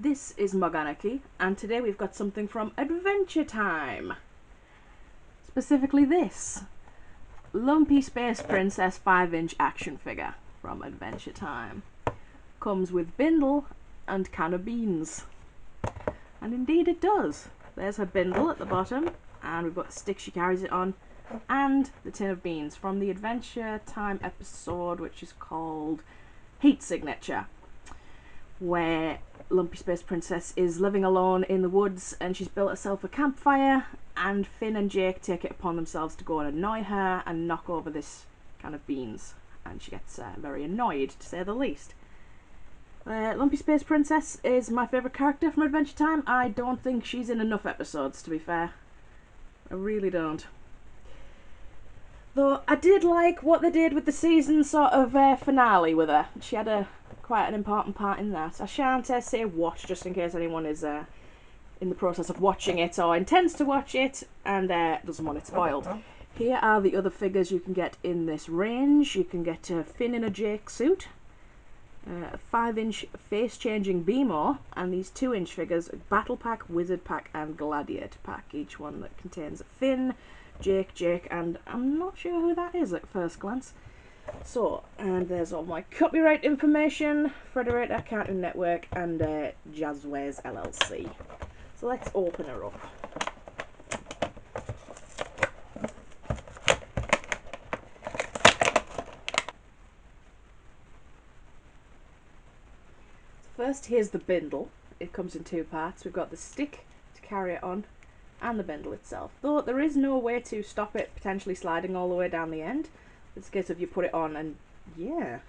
This is Anarchy, and today we've got something from Adventure Time. Specifically this Lumpy Space Princess 5-inch action figure from Adventure Time. Comes with bindle and can of beans. And indeed it does. There's her bindle at the bottom, and we've got the stick she carries it on, and the tin of beans from the Adventure Time episode, which is called Heat Signature, where Lumpy Space Princess is living alone in the woods and she's built herself a campfire, and Finn and Jake take it upon themselves to go and annoy her and knock over this can of beans, and she gets very annoyed, to say the least. Lumpy Space Princess is my favourite character from Adventure Time. I don't think she's in enough episodes, to be fair. I really don't. Though I did like what they did with the season sort of finale with her. She had quite an important part in that. I shan't say watch, just in case anyone is in the process of watching it or intends to watch it and doesn't want it spoiled. Here are the other figures you can get in this range. You can get Finn in a Jake suit, a 5-inch face-changing Beemo, and these 2-inch figures, Battle Pack, Wizard Pack and Gladiator Pack, each one that contains a Finn, Jake, and I'm not sure who that is at first glance. So, and there's all my copyright information, Frederator, Cartoon Network, and Jazzwares LLC. So let's open her up. So first, here's the bindle. It comes in 2 parts. We've got the stick to carry it on, and the bindle itself, though there is no way to stop it potentially sliding all the way down the end. It's a case of you put it on and yeah.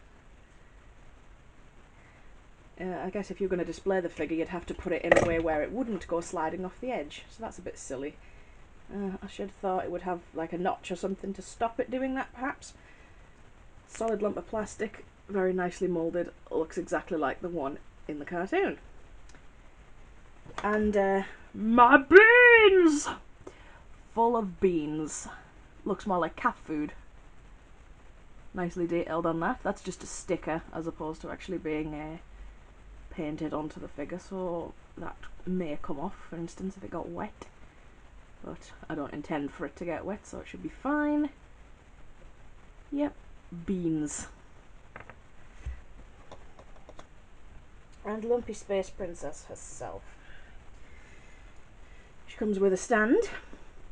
I guess if you're going to display the figure, you'd have to put it in a way where it wouldn't go sliding off the edge, so that's a bit silly. I should have thought it would have like a notch or something to stop it doing that, perhaps. Solid lump of plastic, very nicely moulded, looks exactly like the one in the cartoon. And my beans! Full of beans. Looks more like cat food. Nicely detailed on that. That's just a sticker as opposed to actually being painted onto the figure, so that may come off, for instance, if it got wet. But I don't intend for it to get wet, so it should be fine. Yep, beans. And Lumpy Space Princess herself. She comes with a stand,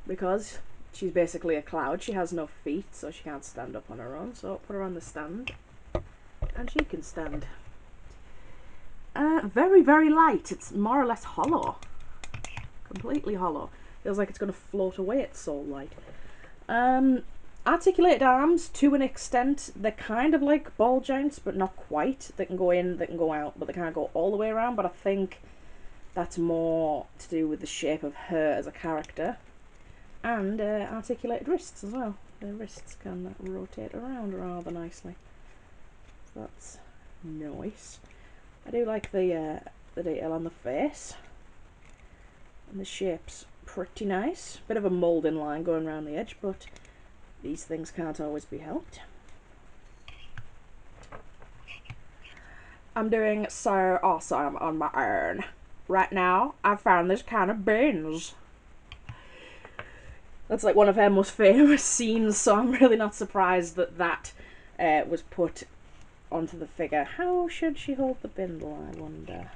because she's basically a cloud. She has no feet, so she can't stand up on her own, so put her on the stand, and she can stand. Very, very light. It's more or less hollow. Completely hollow. Feels like it's going to float away, it's so light. Articulated arms, to an extent. They're kind of like ball joints, but not quite. They can go in, they can go out, but they can't go all the way around, but I think that's more to do with the shape of her as a character. And articulated wrists as well. The wrists can rotate around rather nicely. So that's nice. I do like the detail on the face. And the shape's pretty nice. Bit of a moulding line going around the edge, but these things can't always be helped. I'm doing so awesome on my own. Right now, I found this can of beans. That's like one of her most famous scenes, so I'm really not surprised that that was put onto the figure. How should she hold the bindle, I wonder?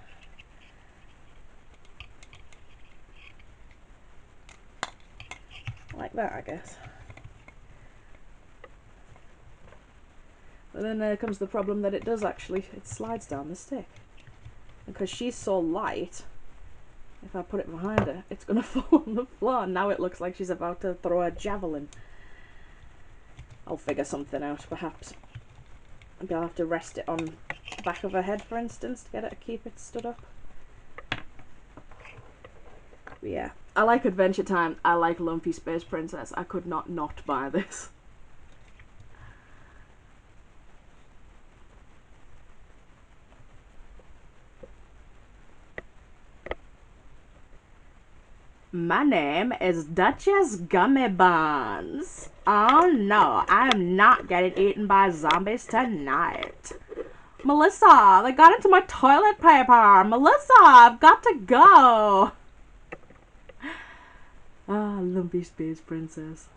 Like that, I guess. But then there comes the problem that it slides down the stick. Because she's so light, if I put it behind her, it's going to fall on the floor. Now it looks like she's about to throw a javelin. I'll figure something out, perhaps. Maybe I'll have to rest it on the back of her head, for instance, to get it to keep it stood up. But yeah, I like Adventure Time. I like Lumpy Space Princess. I could not buy this. My name is Duchess Gummy Buns. Oh no, I am not getting eaten by zombies tonight. Melissa, they got into my toilet paper. Melissa, I've got to go. Ah, Lumpy Space Princess.